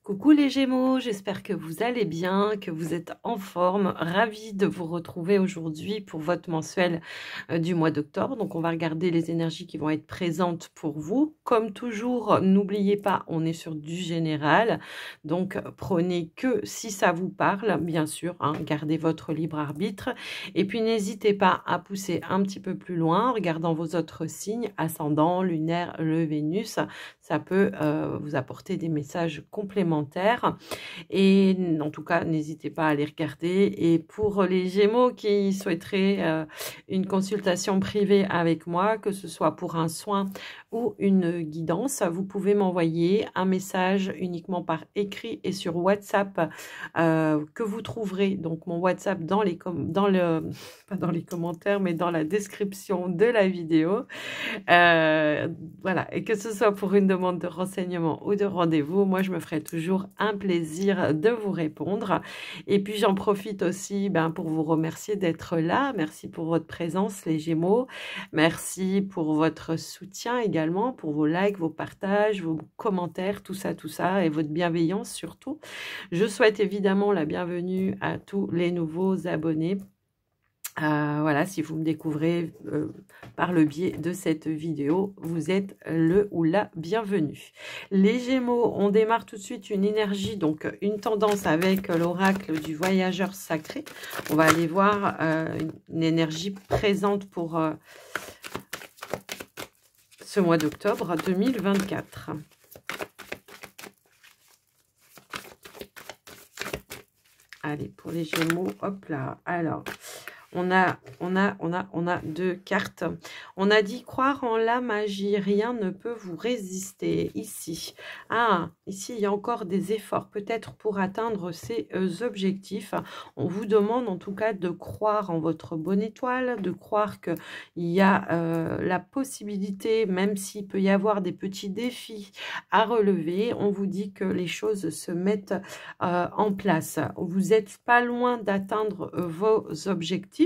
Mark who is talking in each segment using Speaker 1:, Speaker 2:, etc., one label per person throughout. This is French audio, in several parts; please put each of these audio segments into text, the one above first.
Speaker 1: Coucou les Gémeaux, j'espère que vous allez bien, que vous êtes en forme. Ravie de vous retrouver aujourd'hui pour votre mensuel du mois d'octobre. Donc on va regarder les énergies qui vont être présentes pour vous. Comme toujours, n'oubliez pas, on est sur du général. Donc prenez que si ça vous parle, bien sûr, hein, gardez votre libre arbitre. Et puis n'hésitez pas à pousser un petit peu plus loin en regardant vos autres signes, ascendant, lunaire, le Vénus. Ça peut vous apporter des messages complémentaires. Et en tout cas, n'hésitez pas à les regarder. Et pour les Gémeaux qui souhaiteraient une consultation privée avec moi, que ce soit pour un soin ou une guidance, vous pouvez m'envoyer un message uniquement par écrit et sur WhatsApp que vous trouverez. Donc mon WhatsApp dans pas dans les commentaires, mais dans la description de la vidéo. Voilà, et que ce soit pour une demande de renseignement ou de rendez-vous, moi je me ferai toujours un plaisir de vous répondre. Et puis j'en profite aussi pour vous remercier d'être là. Merci pour votre présence les Gémeaux. Merci pour votre soutien également, pour vos likes, vos partages, vos commentaires, tout ça, et votre bienveillance surtout. Je souhaite évidemment la bienvenue à tous les nouveaux abonnés. Voilà, si vous me découvrez par le biais de cette vidéo, vous êtes le ou la bienvenue. Les Gémeaux, on démarre tout de suite une énergie, donc une tendance avec l'oracle du voyageur sacré. On va aller voir une énergie présente pour ce mois d'octobre 2024. Allez, pour les Gémeaux, hop là, alors... On a deux cartes. On a dit croire en la magie, rien ne peut vous résister. Ici, ici il y a encore des efforts peut-être pour atteindre ces objectifs. On vous demande en tout cas de croire en votre bonne étoile, de croire qu'il y a la possibilité, même s'il peut y avoir des petits défis à relever, on vous dit que les choses se mettent en place. Vous n'êtes pas loin d'atteindre vos objectifs.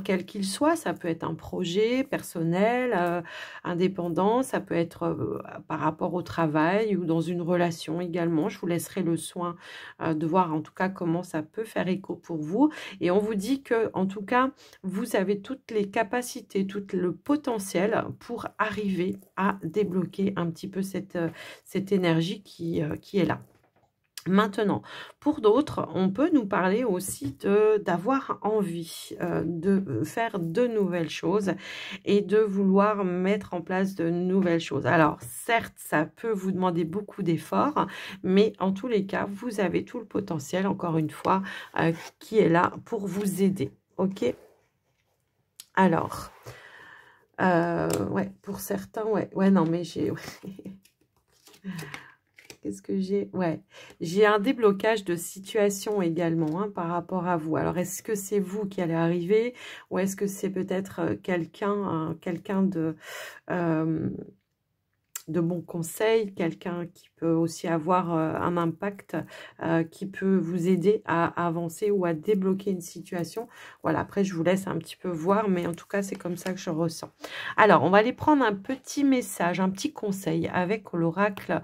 Speaker 1: Quel qu'il soit, ça peut être un projet personnel, indépendant, ça peut être par rapport au travail ou dans une relation également. Je vous laisserai le soin de voir en tout cas comment ça peut faire écho pour vous. Et on vous dit que en tout cas, vous avez toutes les capacités, tout le potentiel pour arriver à débloquer un petit peu cette énergie qui est là. Maintenant, pour d'autres, on peut nous parler aussi d'avoir envie de faire de nouvelles choses et de vouloir mettre en place de nouvelles choses. Alors, certes, ça peut vous demander beaucoup d'efforts, mais en tous les cas, vous avez tout le potentiel, encore une fois, qui est là pour vous aider. Ok ? Alors, ouais, pour certains, ouais, non, mais j'ai... Qu'est-ce que j'ai? Ouais, j'ai un déblocage de situation également par rapport à vous. Alors, est-ce que c'est vous qui allez arriver ou est-ce que c'est peut-être quelqu'un de bons conseils, quelqu'un qui peut aussi avoir un impact, qui peut vous aider à avancer ou à débloquer une situation. Voilà, après je vous laisse un petit peu voir, mais en tout cas c'est comme ça que je ressens. Alors, on va aller prendre un petit message, un petit conseil avec l'oracle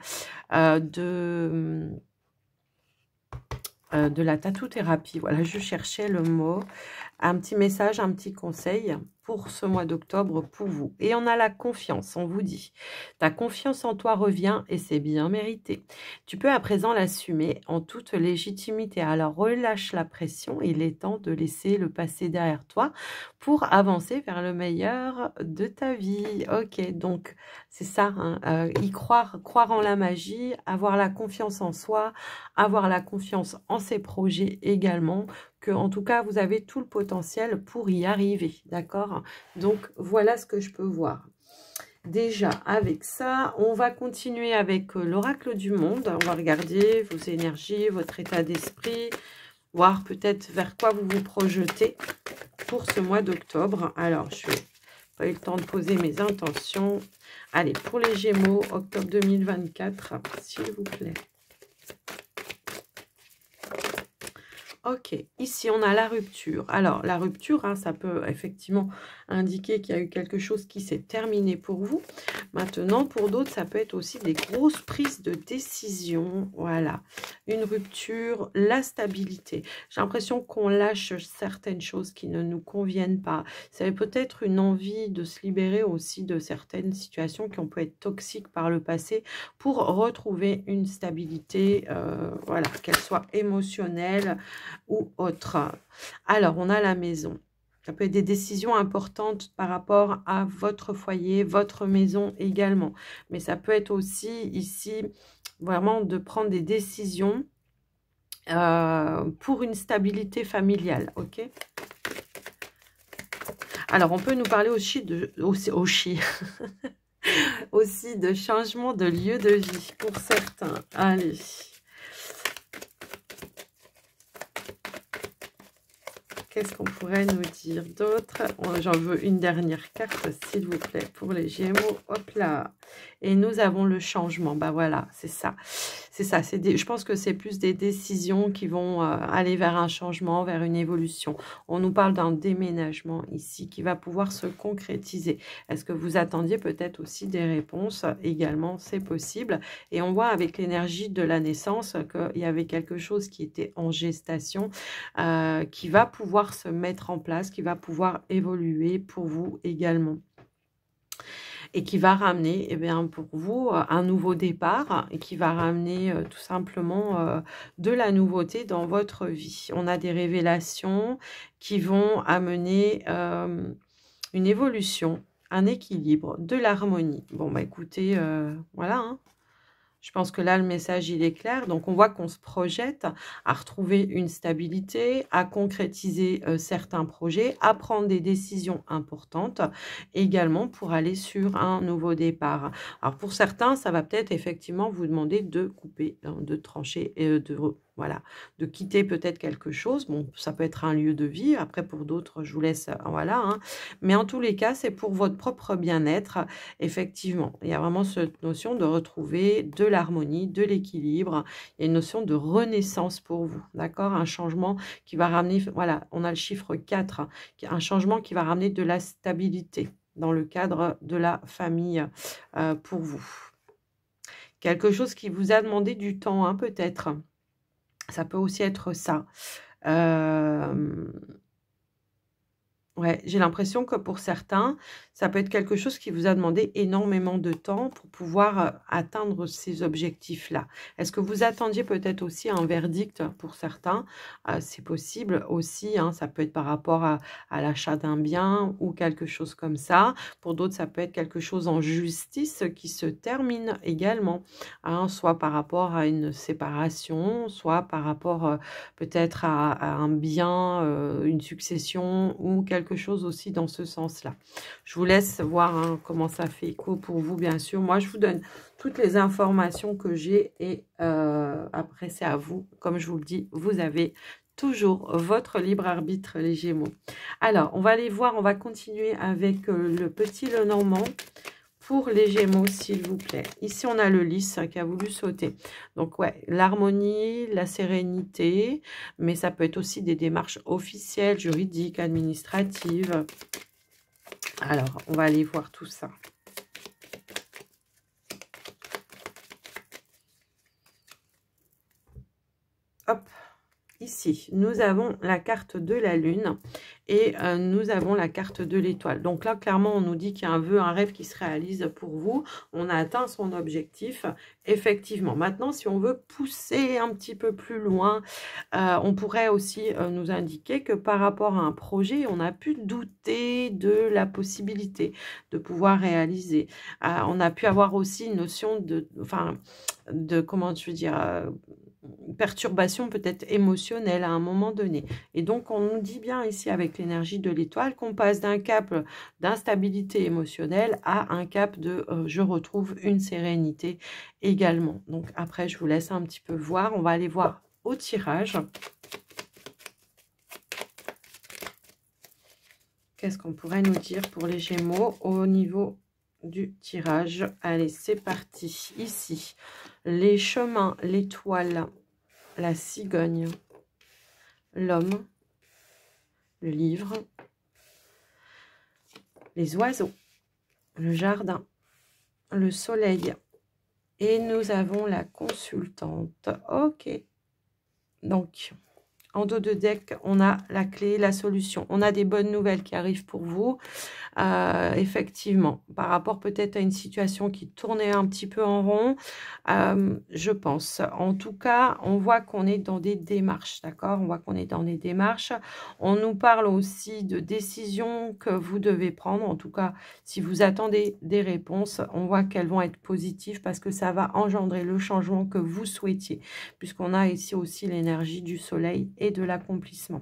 Speaker 1: de la tatou-thérapie. Voilà, je cherchais le mot. Un petit message, un petit conseil pour ce mois d'octobre pour vous. Et on a la confiance, on vous dit. Ta confiance en toi revient et c'est bien mérité. Tu peux à présent l'assumer en toute légitimité. Alors relâche la pression, il est temps de laisser le passé derrière toi pour avancer vers le meilleur de ta vie. Ok, donc c'est ça, y croire en la magie, avoir la confiance en soi, avoir la confiance en ses projets également, que en tout cas vous avez tout le potentiel pour y arriver, d'accord? Donc voilà ce que je peux voir. Déjà avec ça, on va continuer avec l'oracle du monde. On va regarder vos énergies, votre état d'esprit, voir peut-être vers quoi vous vous projetez pour ce mois d'octobre. Alors je n'ai pas eu le temps de poser mes intentions. Allez, pour les Gémeaux, octobre 2024, s'il vous plaît. Ok, ici on a la rupture. Alors la rupture, ça peut effectivement indiquer qu'il y a eu quelque chose qui s'est terminé pour vous. Maintenant, pour d'autres, ça peut être aussi des grosses prises de décision. Voilà, une rupture, la stabilité. J'ai l'impression qu'on lâche certaines choses qui ne nous conviennent pas. C'est peut-être une envie de se libérer aussi de certaines situations qui ont pu être toxiques par le passé pour retrouver une stabilité, voilà, qu'elle soit émotionnelle ou autre. Alors, on a la maison. Ça peut être des décisions importantes par rapport à votre foyer, votre maison également. Mais ça peut être aussi ici vraiment de prendre des décisions pour une stabilité familiale, ok? Alors, on peut nous parler aussi aussi de changement de lieu de vie pour certains. Allez. Qu'est-ce qu'on pourrait nous dire d'autre? J'en veux une dernière carte, s'il vous plaît, pour les Gémeaux. Hop là. Et nous avons le changement. Bah voilà, c'est ça. C'est ça. Je pense que c'est plus des décisions qui vont aller vers un changement, vers une évolution. On nous parle d'un déménagement ici qui va pouvoir se concrétiser. Est-ce que vous attendiez peut-être aussi des réponses? Également, c'est possible. Et on voit avec l'énergie de la naissance qu'il y avait quelque chose qui était en gestation, qui va pouvoir se mettre en place, qui va pouvoir évoluer pour vous également. Et qui va ramener, eh bien, pour vous, un nouveau départ et qui va ramener tout simplement de la nouveauté dans votre vie. On a des révélations qui vont amener une évolution, un équilibre, de l'harmonie. Bon, bah écoutez, voilà, hein. Je pense que là, le message, il est clair. Donc, on voit qu'on se projette à retrouver une stabilité, à concrétiser certains projets, à prendre des décisions importantes, également pour aller sur un nouveau départ. Alors, pour certains, ça va peut-être effectivement vous demander de couper, de trancher et voilà, de quitter peut-être quelque chose. Bon, ça peut être un lieu de vie. Après, pour d'autres, je vous laisse, voilà. Hein. Mais en tous les cas, c'est pour votre propre bien-être. Effectivement, il y a vraiment cette notion de retrouver de l'harmonie, de l'équilibre. Il y a une notion de renaissance pour vous, d'accord? Un changement qui va ramener, voilà, on a le chiffre 4, un changement qui va ramener de la stabilité dans le cadre de la famille pour vous. Quelque chose qui vous a demandé du temps, hein, peut-être. Ça peut aussi être ça. Ouais, j'ai l'impression que pour certains, ça peut être quelque chose qui vous a demandé énormément de temps pour pouvoir atteindre ces objectifs-là. Est-ce que vous attendiez peut-être aussi un verdict pour certains? C'est possible aussi, hein, ça peut être par rapport à l'achat d'un bien ou quelque chose comme ça. Pour d'autres, ça peut être quelque chose en justice qui se termine également, hein, soit par rapport à une séparation, soit par rapport peut-être à un bien, une succession ou quelque chose aussi dans ce sens-là. Je vous laisse voir hein, comment ça fait écho pour vous, bien sûr. Moi, je vous donne toutes les informations que j'ai et après, c'est à vous. Comme je vous le dis, vous avez toujours votre libre arbitre, les Gémeaux. Alors, on va aller voir, on va continuer avec le petit Lenormand. Pour les Gémeaux, s'il vous plaît. Ici, on a le lys qui a voulu sauter. Donc, ouais, l'harmonie, la sérénité, mais ça peut être aussi des démarches officielles, juridiques, administratives. Alors, on va aller voir tout ça. Hop, ici, nous avons la carte de la Lune et nous avons la carte de l'étoile. Donc là, clairement, on nous dit qu'il y a un vœu, un rêve qui se réalise pour vous. On a atteint son objectif, effectivement. Maintenant, si on veut pousser un petit peu plus loin, on pourrait aussi nous indiquer que par rapport à un projet, on a pu douter de la possibilité de pouvoir réaliser. On a pu avoir aussi une notion de comment je veux dire... perturbation peut-être émotionnelle à un moment donné. Et donc, on nous dit bien ici avec l'énergie de l'étoile qu'on passe d'un cap d'instabilité émotionnelle à un cap de je retrouve une sérénité également. Donc, après, je vous laisse un petit peu voir. On va aller voir au tirage. Qu'est-ce qu'on pourrait nous dire pour les Gémeaux au niveau du tirage? Allez, c'est parti. Ici, les chemins, l'étoile, la cigogne, l'homme, le livre, les oiseaux, le jardin, le soleil. Et nous avons la consultante. Ok. Donc, en dos de deck, on a la clé, la solution. On a des bonnes nouvelles qui arrivent pour vous. Effectivement, par rapport peut-être à une situation qui tournait un petit peu en rond, je pense. En tout cas, on voit qu'on est dans des démarches, d'accord? On voit qu'on est dans des démarches. On nous parle aussi de décisions que vous devez prendre. En tout cas, si vous attendez des réponses, on voit qu'elles vont être positives parce que ça va engendrer le changement que vous souhaitiez, puisqu'on a ici aussi l'énergie du soleil et de l'accomplissement.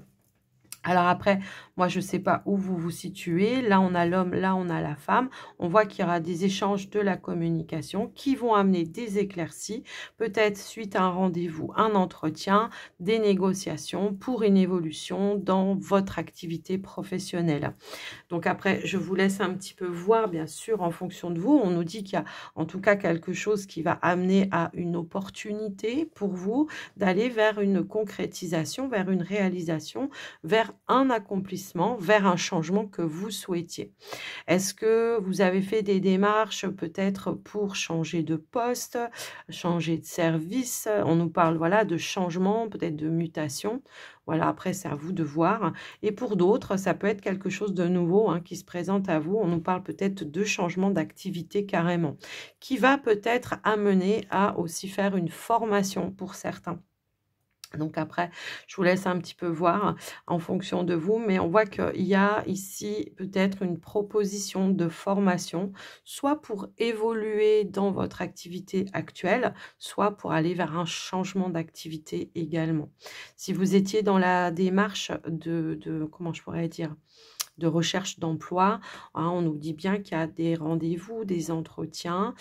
Speaker 1: Alors après, moi, je ne sais pas où vous vous situez. Là, on a l'homme, là, on a la femme. On voit qu'il y aura des échanges de la communication qui vont amener des éclaircies, peut-être suite à un rendez-vous, un entretien, des négociations pour une évolution dans votre activité professionnelle. Donc après, je vous laisse un petit peu voir, bien sûr, en fonction de vous. On nous dit qu'il y a en tout cas quelque chose qui va amener à une opportunité pour vous d'aller vers une concrétisation, vers une réalisation, vers un accomplissement, vers un changement que vous souhaitiez. Est-ce que vous avez fait des démarches peut-être pour changer de poste, changer de service? On nous parle voilà, de changement, peut-être de mutation. Voilà, après, c'est à vous de voir. Et pour d'autres, ça peut être quelque chose de nouveau qui se présente à vous. On nous parle peut-être de changement d'activité carrément, qui va peut-être amener à aussi faire une formation pour certains. Donc après, je vous laisse un petit peu voir en fonction de vous, mais on voit qu'il y a ici peut-être une proposition de formation, soit pour évoluer dans votre activité actuelle, soit pour aller vers un changement d'activité également. Si vous étiez dans la démarche comment je pourrais dire, de recherche d'emploi. On nous dit bien qu'il y a des rendez-vous, des entretiens,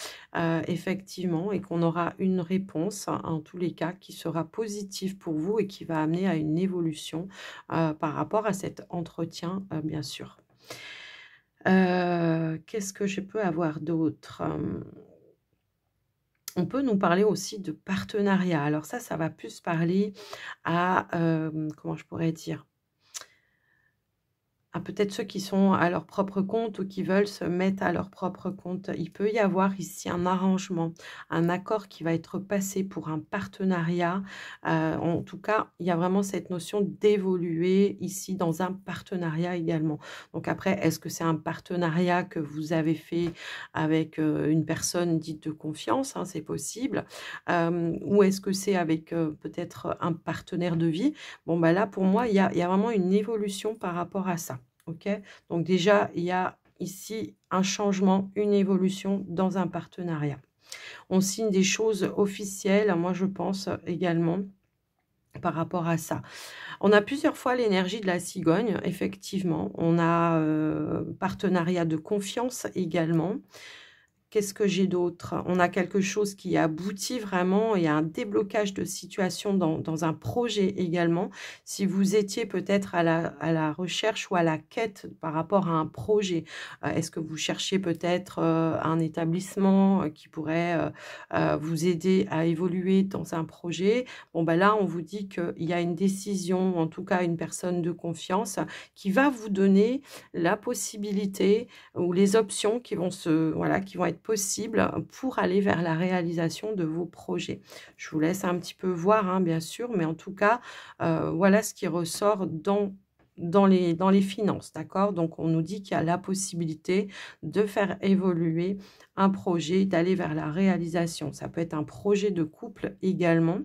Speaker 1: effectivement, et qu'on aura une réponse, en tous les cas, qui sera positive pour vous et qui va amener à une évolution par rapport à cet entretien, bien sûr. Qu'est-ce que je peux avoir d'autre? On peut nous parler aussi de partenariat. Alors ça va plus parler à, comment je pourrais dire? Peut-être ceux qui sont à leur propre compte ou qui veulent se mettre à leur propre compte. Il peut y avoir ici un arrangement, un accord qui va être passé pour un partenariat. En tout cas, il y a vraiment cette notion d'évoluer ici dans un partenariat également. Donc après, est-ce que c'est un partenariat que vous avez fait avec une personne dite de confiance, c'est possible, ou est-ce que c'est avec peut-être un partenaire de vie? Bon, bah là, pour moi, il y a vraiment une évolution par rapport à ça. OK? Donc déjà, il y a ici un changement, une évolution dans un partenariat. On signe des choses officielles, moi je pense également par rapport à ça. On a plusieurs fois l'énergie de la cigogne, effectivement. On a partenariat de confiance également. Qu'est-ce que j'ai d'autre? On a quelque chose qui aboutit vraiment. Il y a un déblocage de situation dans un projet également. Si vous étiez peut-être à la recherche ou à la quête par rapport à un projet, est-ce que vous cherchez peut-être un établissement qui pourrait vous aider à évoluer dans un projet? Bon, ben là, on vous dit qu'il y a une décision, en tout cas une personne de confiance, qui va vous donner la possibilité ou les options qui vont qui vont être possibles pour aller vers la réalisation de vos projets. Je vous laisse un petit peu voir, bien sûr, mais en tout cas, voilà ce qui ressort dans les finances, d'accord? Donc, on nous dit qu'il y a la possibilité de faire évoluer un projet, d'aller vers la réalisation. Ça peut être un projet de couple également.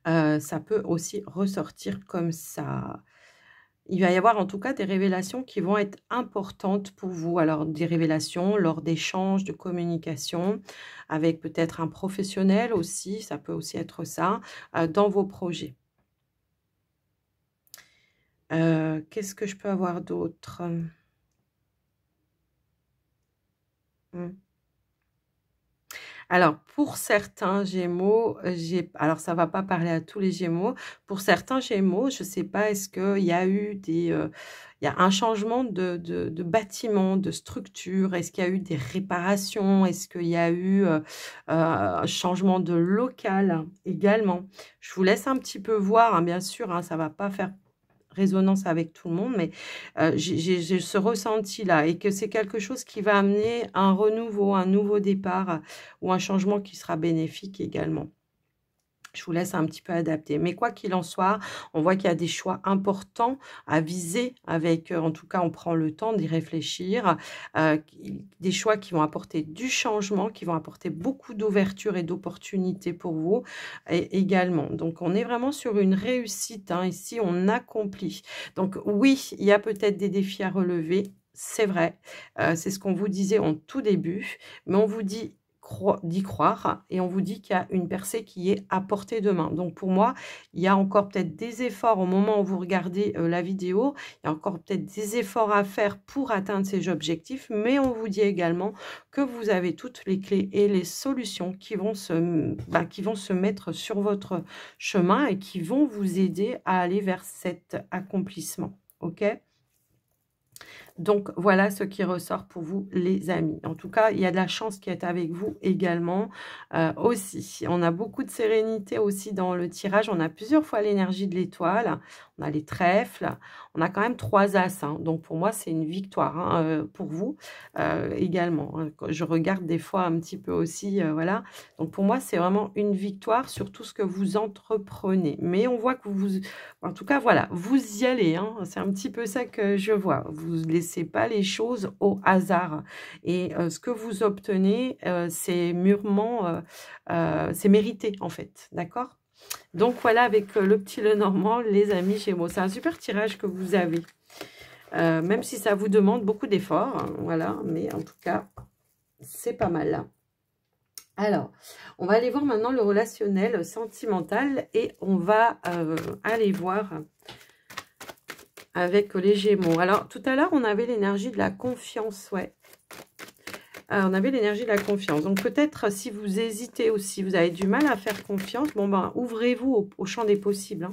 Speaker 1: Ça peut aussi ressortir comme ça. Il va y avoir en tout cas des révélations qui vont être importantes pour vous. Alors, des révélations lors d'échanges, de communication, avec peut-être un professionnel aussi, ça peut aussi être ça, dans vos projets. Qu'est-ce que je peux avoir d'autre? Alors, pour certains Gémeaux, alors ça va pas parler à tous les Gémeaux. Pour certains Gémeaux, je ne sais pas, est-ce qu'il y a eu il y a un changement de bâtiment, de structure? Est-ce qu'il y a eu des réparations? Est-ce qu'il y a eu un changement de local également? Je vous laisse un petit peu voir, bien sûr, ça va pas faire résonance avec tout le monde, mais j'ai ce ressenti-là et que c'est quelque chose qui va amener un renouveau, un nouveau départ ou un changement qui sera bénéfique également. Je vous laisse un petit peu adapter. Mais quoi qu'il en soit, on voit qu'il y a des choix importants à viser avec, en tout cas, on prend le temps d'y réfléchir. Des choix qui vont apporter du changement, qui vont apporter beaucoup d'ouverture et d'opportunités pour vous également. Donc, on est vraiment sur une réussite. Hein. Ici, on accomplit. Donc, oui, il y a peut-être des défis à relever. C'est vrai. C'est ce qu'on vous disait en tout début. Mais on vous dit d'y croire et on vous dit qu'il y a une percée qui est à portée de main. Donc pour moi, il y a encore peut-être des efforts au moment où vous regardez la vidéo, il y a encore peut-être des efforts à faire pour atteindre ces objectifs, mais on vous dit également que vous avez toutes les clés et les solutions qui vont se mettre sur votre chemin et qui vont vous aider à aller vers cet accomplissement. OK ? Donc, voilà ce qui ressort pour vous, les amis. En tout cas, il y a de la chance qui est avec vous également. Aussi, on a beaucoup de sérénité aussi dans le tirage. On a plusieurs fois l'énergie de l'étoile. On a les trèfles. On a quand même 3 as. Hein. Donc, pour moi, c'est une victoire hein, pour vous également. Hein. Je regarde des fois un petit peu aussi. Voilà. Donc, pour moi, c'est vraiment une victoire sur tout ce que vous entreprenez. Mais on voit que vous... En tout cas, voilà, vous y allez. Hein. C'est un petit peu ça que je vois. Vous laissez pas les choses au hasard. Et ce que vous obtenez, c'est mûrement, c'est mérité en fait. D'accord? Donc voilà, avec le petit Lenormand, les amis Gémeaux. C'est un super tirage que vous avez. Même si ça vous demande beaucoup d'efforts. Hein, voilà, mais en tout cas, c'est pas mal. Alors, on va aller voir maintenant le relationnel sentimental et on va aller voir avec les Gémeaux. Alors, tout à l'heure, on avait l'énergie de la confiance, ouais. On avait l'énergie de la confiance. Donc, peut-être, si vous hésitez aussi, vous avez du mal à faire confiance, bon, ben, ouvrez-vous au champ des possibles. Hein.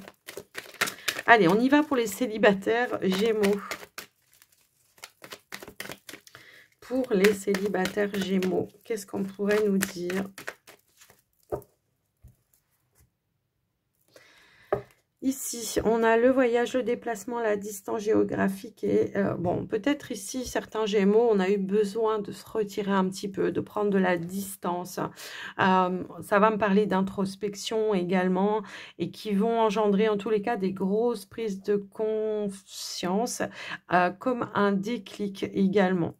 Speaker 1: Allez, on y va pour les célibataires Gémeaux. Pour les célibataires Gémeaux, qu'est-ce qu'on pourrait nous dire ? Ici, on a le voyage, le déplacement, la distance géographique et bon, peut-être ici, certains Gémeaux, on a eu besoin de se retirer un petit peu, de prendre de la distance. Ça va me parler d'introspection également et qui vont engendrer en tous les cas des grosses prises de conscience comme un déclic également.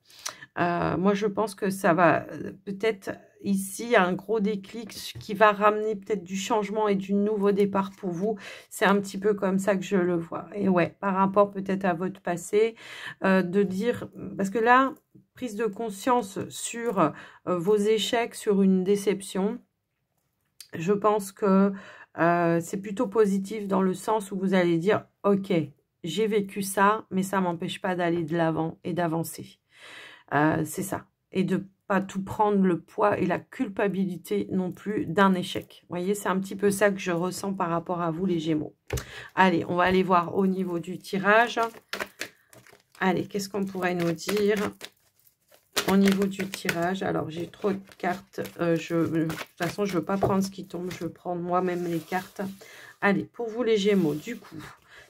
Speaker 1: Moi, je pense que ça va peut-être ici un gros déclic qui va ramener peut-être du changement et du nouveau départ pour vous. C'est un petit peu comme ça que je le vois. Et ouais, par rapport peut-être à votre passé, de dire... Parce que là, prise de conscience sur vos échecs, sur une déception, je pense que c'est plutôt positif dans le sens où vous allez dire « Ok, j'ai vécu ça, mais ça ne m'empêche pas d'aller de l'avant et d'avancer. » C'est ça. Et de pas tout prendre le poids et la culpabilité non plus d'un échec. Vous voyez, c'est un petit peu ça que je ressens par rapport à vous, les Gémeaux. Allez, on va aller voir au niveau du tirage. Allez, qu'est-ce qu'on pourrait nous dire au niveau du tirage? Alors, j'ai trop de cartes. De toute façon, je ne veux pas prendre ce qui tombe. Je veux prendre moi-même les cartes. Allez, pour vous, les Gémeaux, du coup...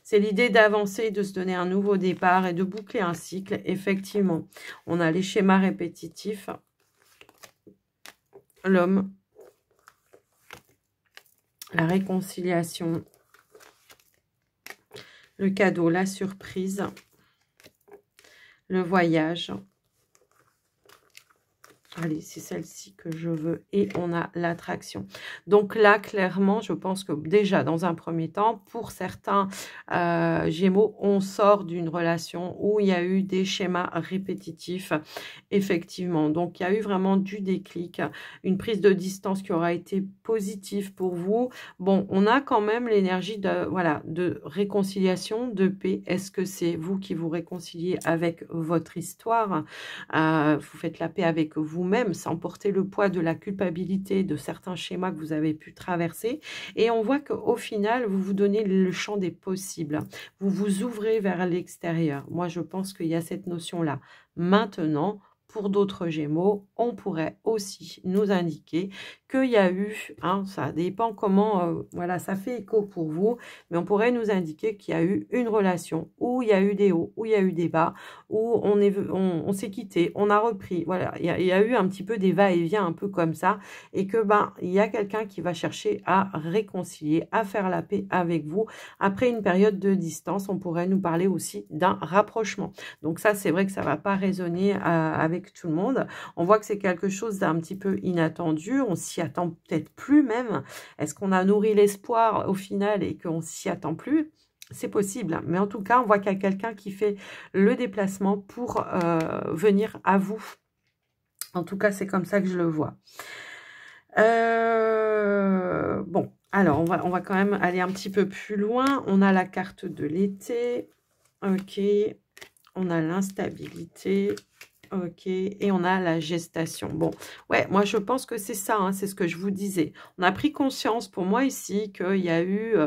Speaker 1: C'est l'idée d'avancer, de se donner un nouveau départ et de boucler un cycle. Effectivement, on a les schémas répétitifs. L'homme. La réconciliation. Le cadeau, la surprise. Le voyage. Allez, c'est celle-ci que je veux. Et on a l'attraction. Donc là, clairement, je pense que déjà, dans un premier temps, pour certains Gémeaux, on sort d'une relation où il y a eu des schémas répétitifs, effectivement. Donc, il y a eu vraiment du déclic, une prise de distance qui aura été positive pour vous. Bon, on a quand même l'énergie de, voilà, de réconciliation, de paix. Est-ce que c'est vous qui vous réconciliez avec votre histoire? Vous faites la paix avec vous même sans porter le poids de la culpabilité de certains schémas que vous avez pu traverser. Et on voit qu'au final, vous vous donnez le champ des possibles. Vous vous ouvrez vers l'extérieur. Moi, je pense qu'il y a cette notion-là. Maintenant, pour d'autres Gémeaux, on pourrait aussi nous indiquer qu'il y a eu, hein, ça dépend comment, voilà, ça fait écho pour vous, mais on pourrait nous indiquer qu'il y a eu une relation où il y a eu des hauts, où il y a eu des bas, où on s'est quitté, on a repris, voilà, il y a eu un petit peu des va-et-vient un peu comme ça, et que ben il y a quelqu'un qui va chercher à réconcilier, à faire la paix avec vous après une période de distance. On pourrait nous parler aussi d'un rapprochement. Donc ça, c'est vrai que ça va pas résonner avec tout le monde. On voit que c'est quelque chose d'un petit peu inattendu. On s'y attend peut-être plus même. Est-ce qu'on a nourri l'espoir au final et qu'on s'y attend plus? C'est possible. Mais en tout cas, on voit qu'il y a quelqu'un qui fait le déplacement pour venir à vous. En tout cas, c'est comme ça que je le vois. Bon, alors on va quand même aller un petit peu plus loin. On a la carte de l'été. Ok. On a l'instabilité. Ok, et on a la gestation. Bon, ouais, moi je pense que c'est ça, hein, c'est ce que je vous disais. On a pris conscience pour moi ici qu'il y a eu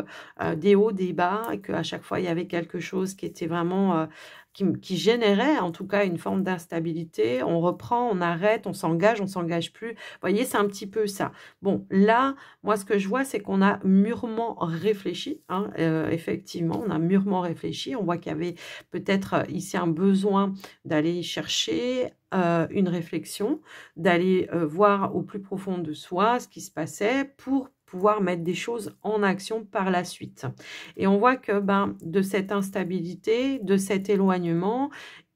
Speaker 1: des hauts, des bas, et qu'à chaque fois il y avait quelque chose qui était vraiment, qui générait en tout cas une forme d'instabilité. On reprend, on arrête, on s'engage plus. Vous voyez, c'est un petit peu ça. Bon, là, moi ce que je vois, c'est qu'on a mûrement réfléchi, hein, effectivement, on a mûrement réfléchi. On voit qu'il y avait peut-être ici un besoin d'aller chercher une réflexion, d'aller voir au plus profond de soi ce qui se passait pour pouvoir mettre des choses en action par la suite. Et on voit que ben, de cette instabilité, de cet éloignement,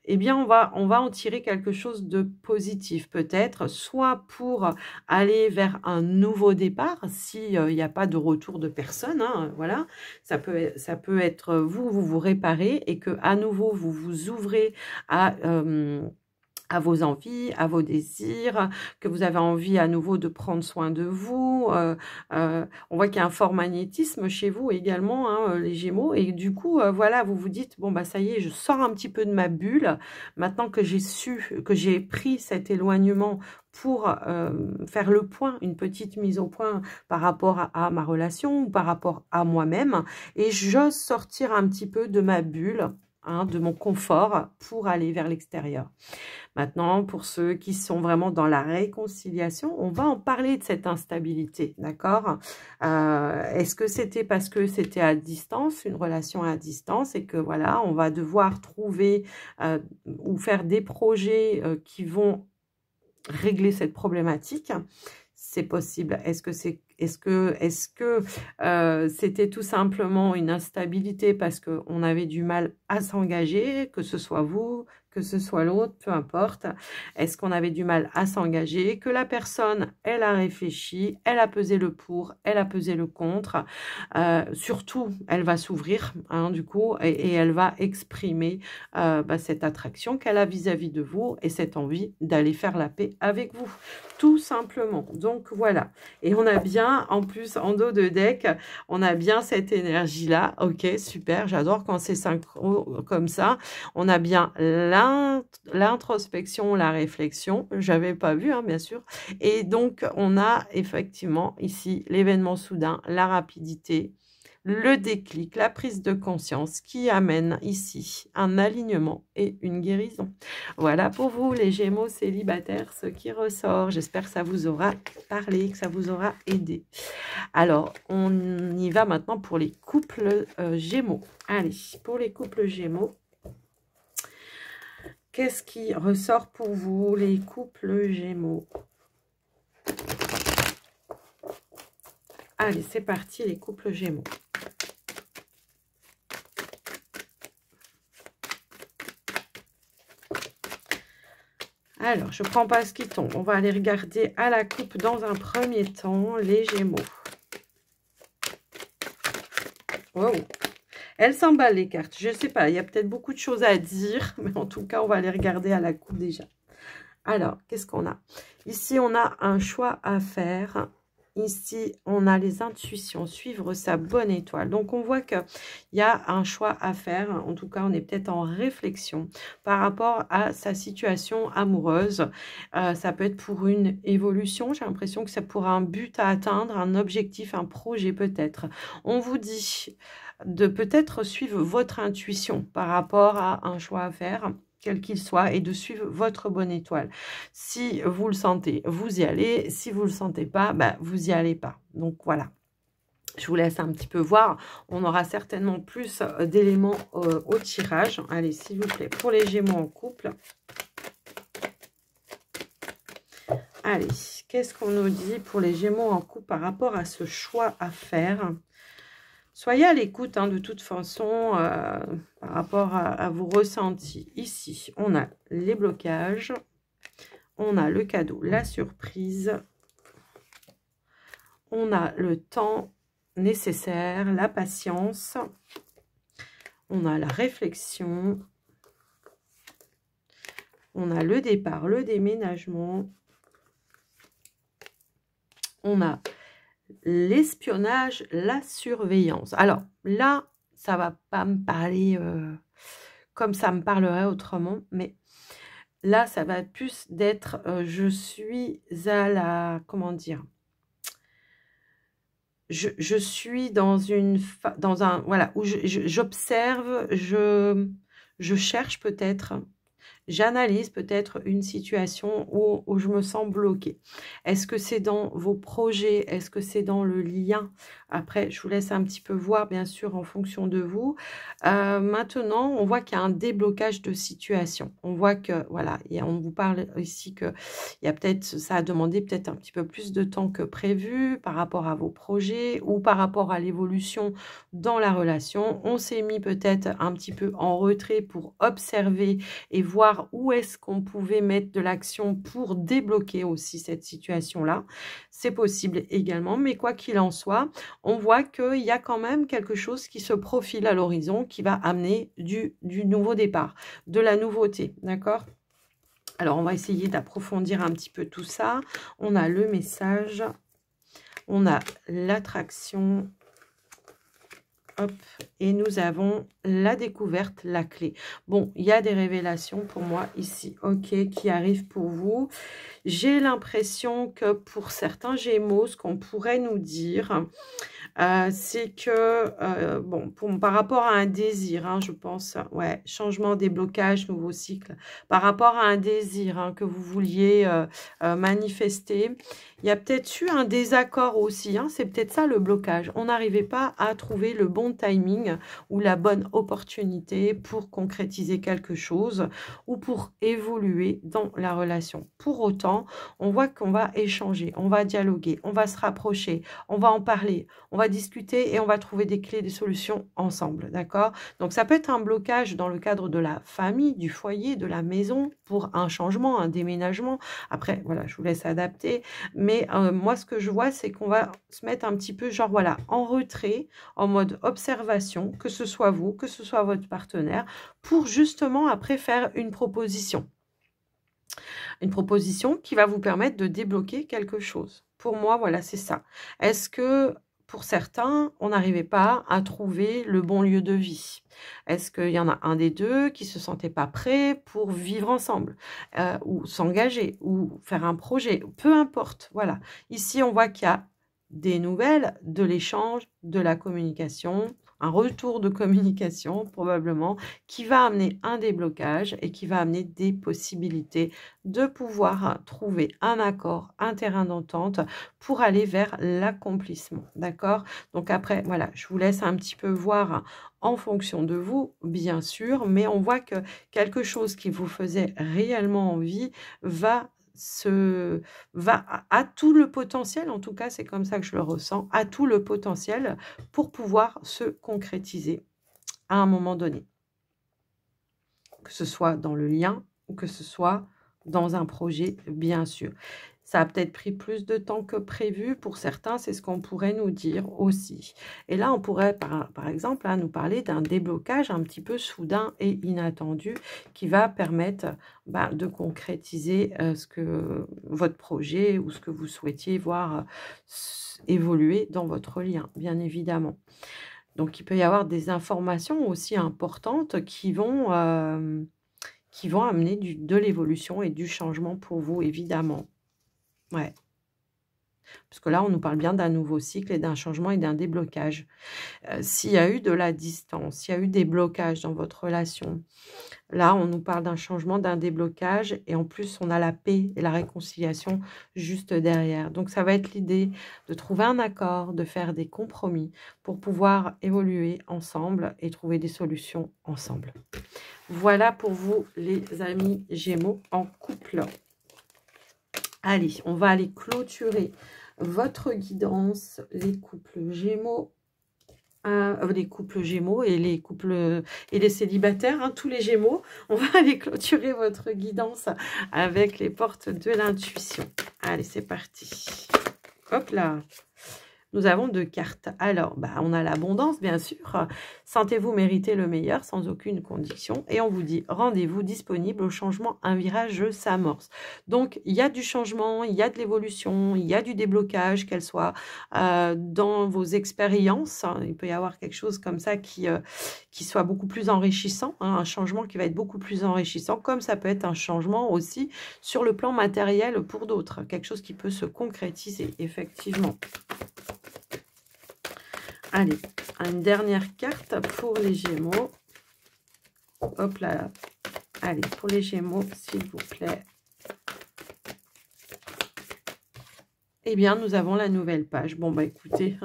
Speaker 1: eh bien, on va en tirer quelque chose de positif peut-être, soit pour aller vers un nouveau départ, s'il n'y a pas de retour de personne, hein, voilà, ça peut être vous vous réparez et que à nouveau, vous vous ouvrez à vos envies, à vos désirs, que vous avez envie à nouveau de prendre soin de vous. On voit qu'il y a un fort magnétisme chez vous également, hein, les Gémeaux. Et du coup, voilà, vous vous dites, bon, bah ça y est, je sors un petit peu de ma bulle. Maintenant que j'ai pris cet éloignement pour faire le point, une petite mise au point par rapport à ma relation ou par rapport à moi-même. Et j'ose sortir un petit peu de ma bulle, hein, de mon confort pour aller vers l'extérieur. Maintenant, pour ceux qui sont vraiment dans la réconciliation, on va en parler de cette instabilité, d'accord? Est-ce que c'était parce que c'était à distance, une relation à distance, et que voilà, on va devoir trouver ou faire des projets qui vont régler cette problématique? C'est possible. Est-ce que c'était tout simplement une instabilité parce qu'on avait du mal à s'engager, que ce soit vous, que ce soit l'autre, peu importe. Est-ce qu'on avait du mal à s'engager, que la personne, elle a réfléchi, elle a pesé le pour, elle a pesé le contre. Surtout, elle va s'ouvrir, hein, du coup, et elle va exprimer cette attraction qu'elle a vis-à-vis de vous et cette envie d'aller faire la paix avec vous, tout simplement. Donc, voilà. Et on a bien, en plus, en dos de deck, on a bien cette énergie-là. Ok, super, j'adore quand c'est synchro comme ça. On a bien l'introspection, la réflexion. J'avais pas vu, hein, bien sûr. Et donc, on a effectivement ici l'événement soudain, la rapidité, le déclic, la prise de conscience qui amène ici un alignement et une guérison. Voilà pour vous, les Gémeaux célibataires, ce qui ressort. J'espère que ça vous aura parlé, que ça vous aura aidé. Alors, on y va maintenant pour les couples Gémeaux. Allez, pour les couples Gémeaux, qu'est-ce qui ressort pour vous, les couples Gémeaux? Allez, c'est parti, les couples Gémeaux. Alors, je ne prends pas ce qui tombe. On va aller regarder à la coupe dans un premier temps, les Gémeaux. Wow. Elles s'emballent, les cartes. Je ne sais pas, il y a peut-être beaucoup de choses à dire, mais en tout cas, on va aller regarder à la coupe déjà. Alors, qu'est-ce qu'on a? Ici, on a un choix à faire. Ici, on a les intuitions, suivre sa bonne étoile. Donc, on voit qu'il y a un choix à faire. En tout cas, on est peut-être en réflexion par rapport à sa situation amoureuse. Ça peut être pour une évolution. J'ai l'impression que c'est pour un but à atteindre, un objectif, un projet peut-être. On vous dit de peut-être suivre votre intuition par rapport à un choix à faire. quel qu'il soit, et de suivre votre bonne étoile. Si vous le sentez, vous y allez. Si vous ne le sentez pas, bah, vous n'y allez pas. Donc voilà. Je vous laisse un petit peu voir. On aura certainement plus d'éléments au tirage. Allez, s'il vous plaît, pour les Gémeaux en couple. Allez, qu'est-ce qu'on nous dit pour les Gémeaux en couple par rapport à ce choix à faire? Soyez à l'écoute, hein, de toute façon, par rapport à vos ressentis. Ici, on a les blocages, on a le cadeau, la surprise, on a le temps nécessaire, la patience, on a la réflexion, on a le départ, le déménagement, on a l'espionnage, la surveillance. Alors là, ça va pas me parler comme ça me parlerait autrement, mais là, ça va plus d'être je suis à la, comment dire, je suis dans un, voilà, où j'observe, je cherche peut-être. J'analyse peut-être une situation où je me sens bloquée. Est-ce que c'est dans vos projets? Est-ce que c'est dans le lien? Après, je vous laisse un petit peu voir, bien sûr, en fonction de vous. Maintenant, on voit qu'il y a un déblocage de situation. On voit que, voilà, on vous parle ici que il y a peut-être, ça a demandé peut-être un petit peu plus de temps que prévu par rapport à vos projets ou par rapport à l'évolution dans la relation. On s'est mis peut-être un petit peu en retrait pour observer et voir où est-ce qu'on pouvait mettre de l'action pour débloquer aussi cette situation-là. C'est possible également, mais quoi qu'il en soit, on voit qu'il y a quand même quelque chose qui se profile à l'horizon, qui va amener du nouveau départ, de la nouveauté, d'accord? Alors, on va essayer d'approfondir un petit peu tout ça. On a le message, on a l'attraction, hop, et nous avons la découverte, la clé. Bon, il y a des révélations pour moi ici, ok, qui arrivent pour vous. J'ai l'impression que pour certains Gémeaux, ce qu'on pourrait nous dire, c'est que, bon, par rapport à un désir, hein, je pense, ouais, changement, déblocage, nouveau cycle, par rapport à un désir, hein, que vous vouliez manifester, il y a peut-être eu un désaccord aussi, hein, c'est peut-être ça le blocage. On n'arrivait pas à trouver le bon timing ou la bonne opportunité pour concrétiser quelque chose ou pour évoluer dans la relation. Pour autant, on voit qu'on va échanger, on va dialoguer, on va se rapprocher, on va en parler, on va discuter et on va trouver des clés, des solutions ensemble, d'accord? Donc, ça peut être un blocage dans le cadre de la famille, du foyer, de la maison, pour un changement, un déménagement. Après, voilà, je vous laisse adapter. Mais moi, ce que je vois, c'est qu'on va se mettre un petit peu, genre, voilà, en retrait, en mode observation, que ce soit vous, que ce soit votre partenaire, pour justement, après, faire une proposition. Une proposition qui va vous permettre de débloquer quelque chose. Pour moi, voilà, c'est ça. Est-ce que pour certains, on n'arrivait pas à trouver le bon lieu de vie? Est-ce qu'il y en a un des deux qui ne se sentait pas prêt pour vivre ensemble, ou s'engager, ou faire un projet? Peu importe, voilà. Ici, on voit qu'il y a des nouvelles, de l'échange, de la communication, un retour de communication probablement, qui va amener un déblocage et qui va amener des possibilités de pouvoir trouver un accord, un terrain d'entente pour aller vers l'accomplissement, d'accord? Donc après, voilà, je vous laisse un petit peu voir en fonction de vous, bien sûr, mais on voit que quelque chose qui vous faisait réellement envie a tout le potentiel, en tout cas c'est comme ça que je le ressens, a tout le potentiel pour pouvoir se concrétiser à un moment donné, que ce soit dans le lien ou que ce soit dans un projet, bien sûr. Ça a peut-être pris plus de temps que prévu pour certains, c'est ce qu'on pourrait nous dire aussi. Et là, on pourrait, par exemple, nous parler d'un déblocage un petit peu soudain et inattendu qui va permettre de concrétiser votre projet ou ce que vous souhaitiez voir évoluer dans votre lien, bien évidemment. Donc, il peut y avoir des informations aussi importantes qui vont amener de l'évolution et du changement pour vous, évidemment. Ouais. Parce que là, on nous parle bien d'un nouveau cycle et d'un changement et d'un déblocage. S'il y a eu de la distance, s'il y a eu des blocages dans votre relation, là, on nous parle d'un changement, d'un déblocage et en plus, on a la paix et la réconciliation juste derrière. Donc, ça va être l'idée de trouver un accord, de faire des compromis pour pouvoir évoluer ensemble et trouver des solutions ensemble. Voilà pour vous, les amis Gémeaux en couple. Allez, on va aller clôturer votre guidance, les couples Gémeaux. Les couples Gémeaux et les couples et les célibataires, hein, tous les Gémeaux. On va aller clôturer votre guidance avec les portes de l'intuition. Allez, c'est parti. Hop là. Nous avons 2 cartes. Alors, on a l'abondance, bien sûr. Sentez-vous mériter le meilleur sans aucune condition. Et on vous dit, rendez-vous disponible au changement, un virage s'amorce. Donc, il y a du changement, il y a de l'évolution, il y a du déblocage, qu'elle soit dans vos expériences. Il peut y avoir quelque chose comme ça qui soit beaucoup plus enrichissant, hein, un changement qui va être beaucoup plus enrichissant, comme ça peut être un changement aussi sur le plan matériel pour d'autres. Quelque chose qui peut se concrétiser, effectivement. Allez, une dernière carte pour les Gémeaux. Hop là. Allez, pour les Gémeaux, s'il vous plaît. Eh bien, nous avons la nouvelle page. Bon, écoutez,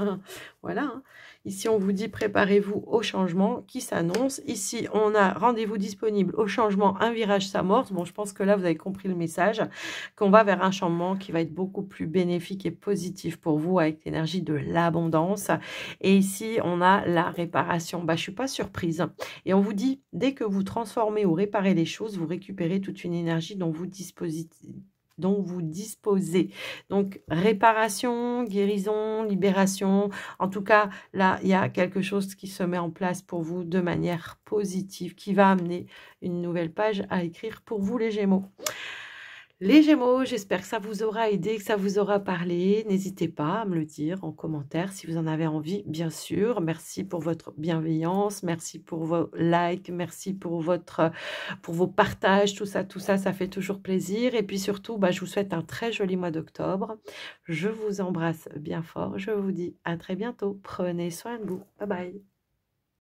Speaker 1: voilà. Hein. Ici, on vous dit préparez-vous au changement qui s'annonce. Ici, on a rendez-vous disponible au changement, un virage s'amorce. Bon, je pense que là, vous avez compris le message, qu'on va vers un changement qui va être beaucoup plus bénéfique et positif pour vous avec l'énergie de l'abondance. Et ici, on a la réparation. Je ne suis pas surprise. Et on vous dit, dès que vous transformez ou réparez les choses, vous récupérez toute une énergie dont vous disposez. Donc, réparation, guérison, libération. En tout cas, là, il y a quelque chose qui se met en place pour vous de manière positive, qui va amener une nouvelle page à écrire pour vous, les Gémeaux. Les Gémeaux, j'espère que ça vous aura aidé, que ça vous aura parlé. N'hésitez pas à me le dire en commentaire si vous en avez envie, bien sûr. Merci pour votre bienveillance, merci pour vos likes, merci pour vos partages, tout ça, ça fait toujours plaisir. Et puis surtout, je vous souhaite un très joli mois d'octobre. Je vous embrasse bien fort. Je vous dis à très bientôt. Prenez soin de vous. Bye bye.